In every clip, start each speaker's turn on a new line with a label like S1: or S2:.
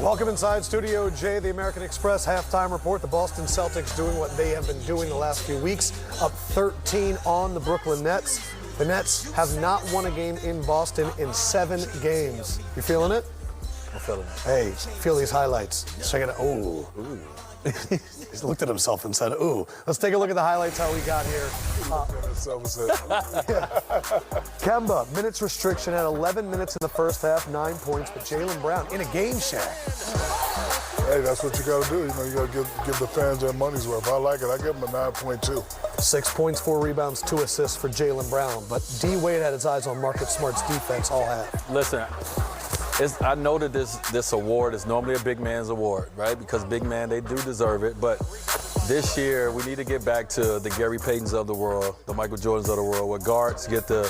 S1: Welcome inside Studio J, the American Express halftime report. The Boston Celtics doing what they have been doing the last few weeks, up 13 on the Brooklyn Nets. The Nets have not won a game in Boston in 7 games. You feeling it?
S2: I'm feeling it.
S1: Hey, feel these highlights. Check it out. Ooh. He looked at himself and said, ooh. Let's take a look at the highlights, how we got here. Kemba, minutes restriction at 11 minutes in the first half, 9 points, but Jaylen Brown in a game, Shaq.
S3: Hey, that's what you got to do. You know, you got to give the fans their money's worth. I like it. I give them a 9.2.
S1: 6 points, 4 rebounds, 2 assists for Jaylen Brown. But D. Wade had his eyes on Marcus Smart's defense all half.
S2: Listen, I know that this award is normally a big man's award, right? Because big man, they do deserve it. But this year, we need to get back to the Gary Paytons of the world, the Michael Jordans of the world, where guards get the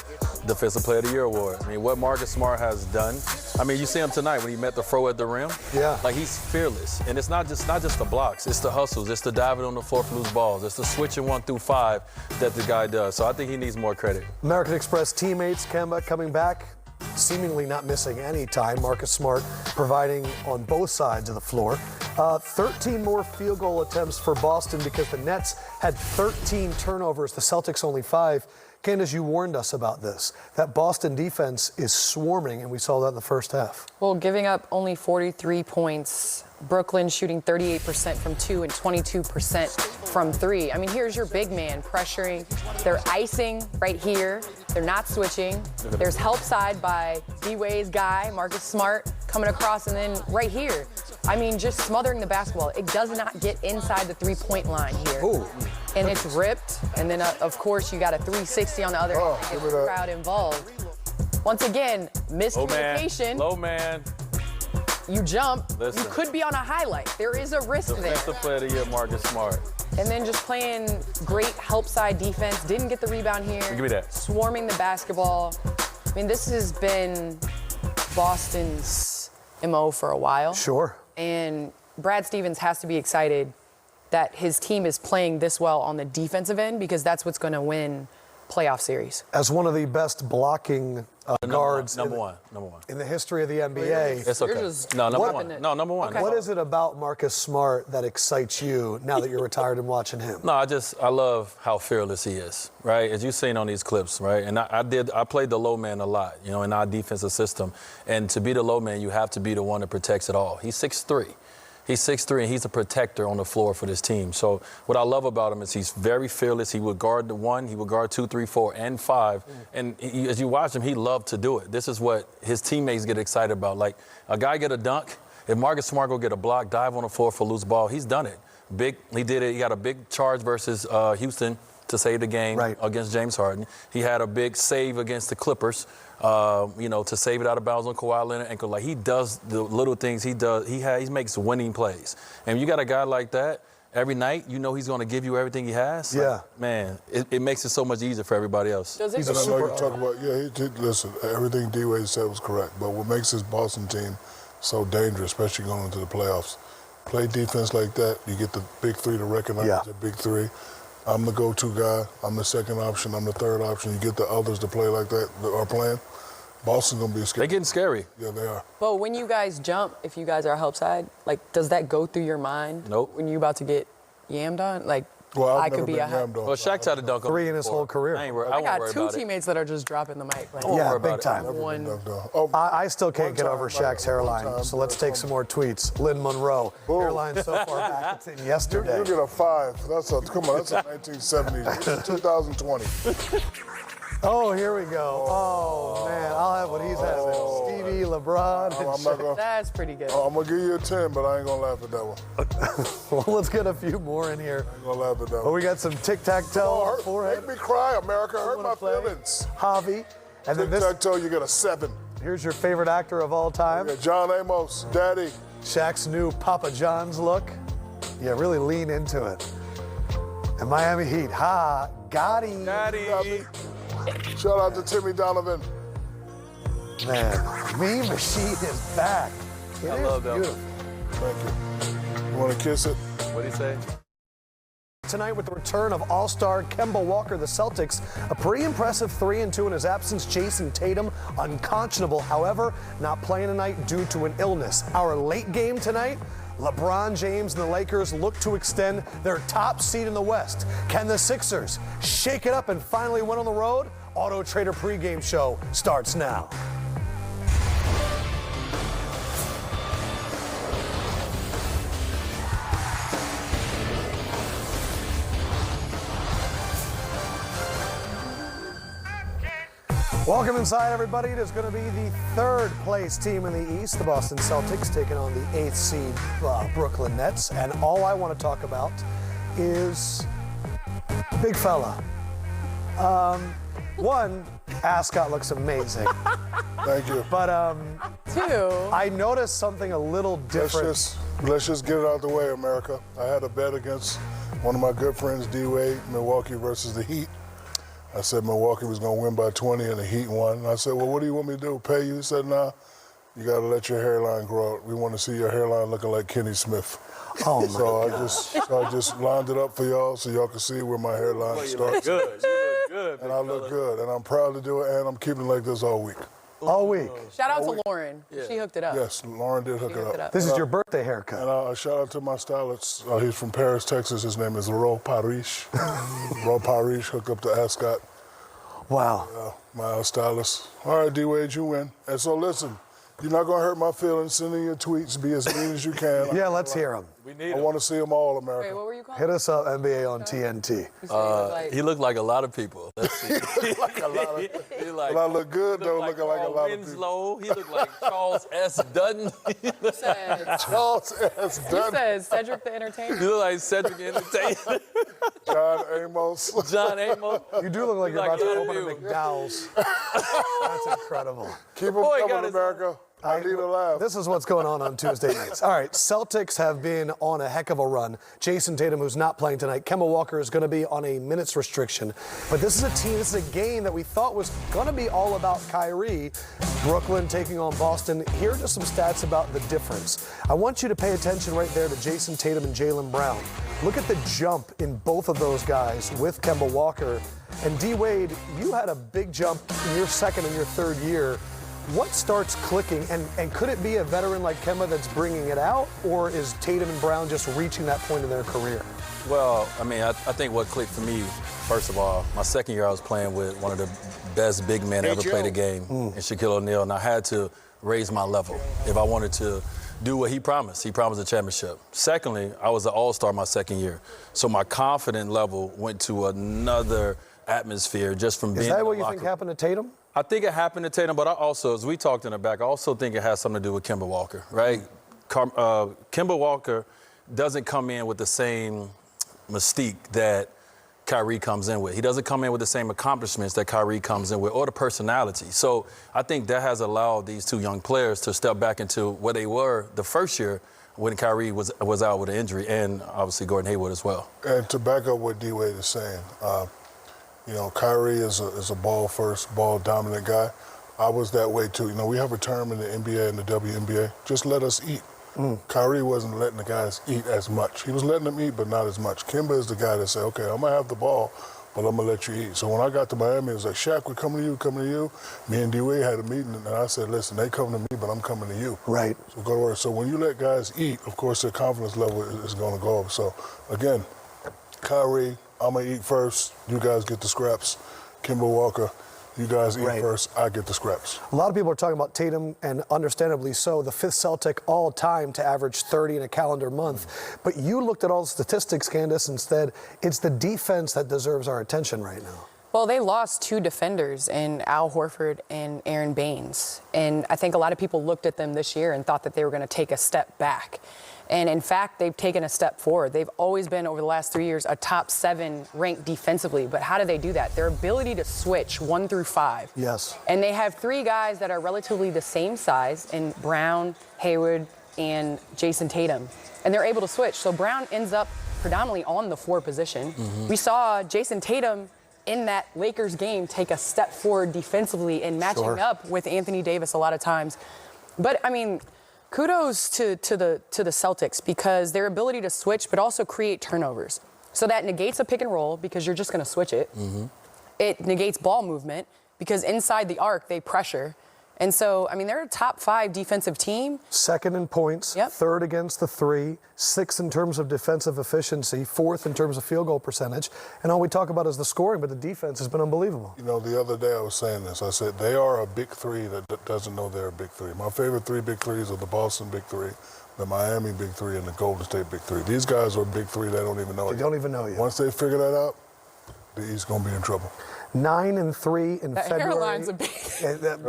S2: Defensive Player of the Year award. I mean, what Marcus Smart has done. I mean, you see him tonight when he met the fro at the rim.
S1: Yeah.
S2: Like, he's fearless. And it's not just the blocks. It's the hustles. It's the diving on the floor for loose balls. It's the switching 1 through 5 that the guy does. So I think he needs more credit.
S1: American Express teammates, Kemba coming back, seemingly not missing any time. Marcus Smart providing on both sides of the floor. 13 more field goal attempts for Boston because the Nets had 13 turnovers. The Celtics only 5. Candace, you warned us about this. That Boston defense is swarming, and we saw that in the first half.
S4: Well, giving up only 43 points. Brooklyn shooting 38% from 2 and 22% from 3. I mean, here's your big man pressuring. They're icing right here. They're not switching. There's help side by D-Wade's guy, Marcus Smart, coming across, and then right here. I mean, just smothering the basketball. It does not get inside the three-point line here.
S1: Ooh.
S4: And it's ripped. And then, of course, you got a 360 on the other end to get the crowd involved. Once again, miscommunication.
S2: Low man.
S4: You jump.
S2: Listen.
S4: You could be on a highlight. There is a risk there.
S2: Defensive Player of the Year, Marcus Smart.
S4: And then just playing great help side defense. Didn't get the rebound here.
S2: Give me that.
S4: Swarming the basketball. I mean, this has been Boston's MO for a while.
S1: Sure.
S4: And Brad Stevens has to be excited that his team is playing this well on the defensive end because that's what's going to win playoff series.
S1: As one of the best blocking guards
S2: Number one.
S1: in the history of the NBA.
S2: It's okay. Number one.
S4: Okay.
S1: What is it about Marcus Smart that excites you now that you're retired and watching him?
S2: No, I love how fearless he is, right? As you've seen on these clips, right? And I played the low man a lot, you know, in our defensive system. And to be the low man, you have to be the one that protects it all. He's 6'3". He's 6'3", and he's a protector on the floor for this team. So what I love about him is he's very fearless. He would guard the 1, he would guard 2, 3, 4, and 5. And as you watch him, he loved to do it. This is what his teammates get excited about. Like, a guy get a dunk, if Marcus Smart go get a block, dive on the floor for a loose ball, he's done it. He did it. He got a big charge versus Houston to save the game against James Harden. He had a big save against the Clippers, to save it out of bounds on Kawhi Leonard ankle. Like, he does the little things he does. He makes winning plays. And you got a guy like that every night, you know he's going to give you everything he has.
S1: Yeah.
S2: Like, man, it makes it so much easier for everybody else.
S1: He's a super.
S3: Talk about, listen, everything D-Wade said was correct. But what makes this Boston team so dangerous, especially going into the playoffs, play defense like that, you get the big 3 to recognize the big 3. I'm the go-to guy. I'm the second option. I'm the third option. You get the others to play like that that are playing. Boston's going to be scary.
S2: They're getting scary.
S3: Yeah, they are.
S4: But when you guys jump, if you guys are help side, like, does that go through your mind?
S2: Nope.
S4: When you're about to get yammed on? Like,
S3: Well,
S4: I
S3: I've
S4: could
S3: never
S4: be
S3: been
S4: a
S3: yammed on.
S2: Well, Shaq's had a dunk on
S1: 3 in his whole career.
S2: I
S4: I got
S2: worry
S4: 2
S2: about it.
S4: teammates that are just dropping the mic. Like,
S1: Yeah,
S2: worry
S1: big
S2: about it.
S1: time.
S4: one.
S1: I still can't get over
S3: time,
S1: Shaq's hairline, so let's take some more tweets. Lynn Monroe, hairline so far back, it's in yesterday.
S3: You get a 5. That's a 1970s. 2020.
S1: Oh, here we go. Oh, man, I'll have what he's having. Stevie, LeBron, and
S3: I'm not gonna,
S4: That's pretty good.
S3: I'm going to give you a 10, but I ain't going to laugh at that one.
S1: Well, let's get a few more in here.
S3: I ain't going to laugh at that
S1: Well,
S3: one.
S1: we got some tic-tac-toe.
S3: Make me cry, America. Hurt my feelings.
S1: Javi. And then this,
S3: Tic-tac-toe, you get a 7.
S1: here's your favorite actor of all time.
S3: You got John Amos, Daddy.
S1: Shaq's new Papa John's look. Yeah, really lean into it. And Miami Heat, got him.
S3: Shout out to Timmy Donovan.
S1: Man, Mean Machine is back. It
S2: I
S1: is
S2: love that one.
S1: beautiful.
S3: Thank you. You want to kiss it?
S2: What'd he say?
S1: Tonight with the return of All-Star Kemba Walker, the Celtics, a pretty impressive 3-2 in his absence. Jason Tatum, unconscionable, however, not playing tonight due to an illness. Our late game tonight, LeBron James and the Lakers look to extend their top seed in the West. Can the Sixers shake it up and finally win on the road? Auto Trader pregame show starts now. Welcome inside, everybody. It is going to be the third place team in the East, the Boston Celtics, taking on the 8th seed Brooklyn Nets. And all I want to talk about is big fella. One, Ascot looks amazing.
S3: Thank you.
S1: But
S4: Two,
S1: I noticed something a little different.
S3: Let's just get it out the way, America. I had a bet against one of my good friends, D-Wade, Milwaukee versus the Heat. I said Milwaukee was going to win by 20 and the Heat won. And I said, well, what do you want me to do, pay you? He said, nah, you got to let your hairline grow out. We want to see your hairline looking like Kenny Smith.
S1: Oh, my God.
S3: So I just lined it up for y'all so y'all can see where my hairline starts.
S2: You look good.
S3: And I look good. And I'm proud to do it, and I'm keeping it like this all week.
S1: All week.
S4: shout out to Lauren.
S2: Yeah.
S4: She hooked it up.
S3: Yes, Lauren did hook it up.
S1: This is your birthday haircut.
S3: And shout out to my stylist. He's from Paris, Texas. His name is Ro Paris. Ro Paris hooked up to Ascot.
S1: Wow.
S3: My stylist. All right, D-Wade, you win. And so listen, you're not going to hurt my feelings. Send in your tweets. Be as mean as you can.
S1: Yeah, let's hear him.
S2: We need
S3: I want to see them all, America.
S4: Wait, what were you calling?
S1: Hit us up, NBA on TNT.
S2: He looked like a lot of people. Let's see.
S3: Like a lot of,
S2: He like,
S3: but I look good, though,
S2: like
S3: looking like a lot of people.
S2: Winslow. He looked like Charles S. Dutton.
S4: Said,
S3: Charles S.
S4: he
S3: Dunn,
S4: says Cedric the Entertainer.
S2: You look like Cedric the Entertainer.
S3: John Amos.
S2: John Amos.
S1: You do look like you're
S2: Like
S1: about to
S2: you
S1: open a
S2: do.
S1: McDowell's. That's incredible.
S3: Keep them
S2: Boy,
S3: coming,
S2: got his-
S3: America. I need a laugh.
S1: This is what's going on Tuesday nights. All right, Celtics have been on a heck of a run. Jason Tatum, who's not playing tonight. Kemba Walker is going to be on a minutes restriction. But this is a game that we thought was going to be all about Kyrie. Brooklyn taking on Boston. Here are just some stats about the difference. I want you to pay attention right there to Jason Tatum and Jaylen Brown. Look at the jump in both of those guys with Kemba Walker. And D-Wade, you had a big jump in your second and your third year. What starts clicking, and could it be a veteran like Kemba that's bringing it out, or is Tatum and Brown just reaching that point in their career?
S2: Well, I mean, I think what clicked for me, first of all, my second year I was playing with one of the best big men ever played a game in Shaquille O'Neal, and I had to raise my level if I wanted to do what he promised. He promised a championship. Secondly, I was an all-star my second year, so my confidence level went to another atmosphere just from being in the
S1: Is that what you
S2: locker
S1: think happened to Tatum?
S2: I think it happened to Tatum, but I also, as we talked in the back, I also think it has something to do with Kemba Walker, right? Kemba Walker doesn't come in with the same mystique that Kyrie comes in with. He doesn't come in with the same accomplishments that Kyrie comes in with, or the personality. So I think that has allowed these two young players to step back into what they were the first year when Kyrie was out with an injury, and obviously Gordon Hayward as well.
S3: And to back up what D-Wade is saying, you know, Kyrie is a ball-first, ball-dominant guy. I was that way, too. You know, we have a term in the NBA and the WNBA, just let us eat. Kyrie wasn't letting the guys eat as much. He was letting them eat, but not as much. Kimba is the guy that said, okay, I'm going to have the ball, but I'm going to let you eat. So when I got to Miami, it was like, Shaq, we're coming to you. Me and D-Wade had a meeting, and I said, listen, they come to me, but I'm coming to you.
S1: Right.
S3: So go to work. So when you let guys eat, of course, their confidence level is going to go up. So, again, Kyrie, I'm going to eat first. You guys get the scraps. Kemba Walker, you guys eat first. I get the scraps.
S1: A lot of people are talking about Tatum, and understandably so, the fifth Celtic all time to average 30 in a calendar month. But you looked at all the statistics, Candace, and said it's the defense that deserves our attention right now.
S4: Well, they lost two defenders in Al Horford and Aaron Baines. And I think a lot of people looked at them this year and thought that they were going to take a step back. And in fact, they've taken a step forward. They've always been, over the last 3 years, a top 7 ranked defensively. But how do they do that? Their ability to switch 1 through 5.
S1: Yes.
S4: And they have 3 guys that are relatively the same size in Brown, Hayward, and Jason Tatum. And they're able to switch. So Brown ends up predominantly on the 4 position. We saw Jason Tatum in that Lakers game take a step forward defensively and matching up with Anthony Davis a lot of times. But, I mean, kudos to the Celtics, because their ability to switch but also create turnovers. So that negates a pick and roll because you're just going to switch it.
S2: Mm-hmm.
S4: It negates ball movement because inside the arc they pressure. And so, I mean, they're a top 5 defensive team.
S1: Second in points,
S4: Yep.
S1: third against the 3, 6th in terms of defensive efficiency, 4th in terms of field goal percentage. And all we talk about is the scoring, but the defense has been unbelievable.
S3: You know, the other day I was saying this. I said they are a big 3 that doesn't know they're a big 3. My favorite 3 big 3s are the Boston big 3, the Miami big 3, and the Golden State big 3. These guys are big 3. They don't even know it.
S1: They don't even know yet.
S3: Once they figure that out, the East going to be in trouble.
S1: 9-3 in
S4: That
S1: February.
S4: hairline's a big,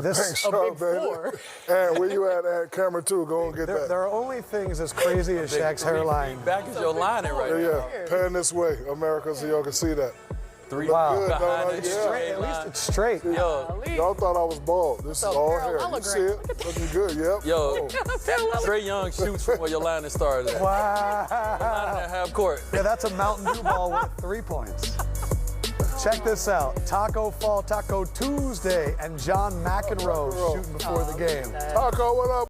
S1: This,
S4: a big 4.
S3: And where you at camera 2? Go and get that.
S1: there are only things as crazy as Shaq's hairline.
S2: Back is your line right
S3: Yeah,
S2: now.
S3: yeah. Pan this way, America, so y'all can see that.
S2: 3
S1: Wow.
S3: Good,
S2: behind
S3: don't
S2: it.
S3: I? Yeah.
S2: Straight
S1: At least
S2: line.
S1: it's straight.
S2: Yo,
S3: Y'all thought I was bald. This is all hair. You see it? Looking good, yep.
S2: yo, Trey Young shoots from where your line is started at.
S1: Wow.
S2: Line at half court.
S1: Yeah, that's a Mountain Dew ball with 3 points. Check this out. Taco Fall Taco Tuesday and John McEnroe shooting before the game.
S3: Taco, what up?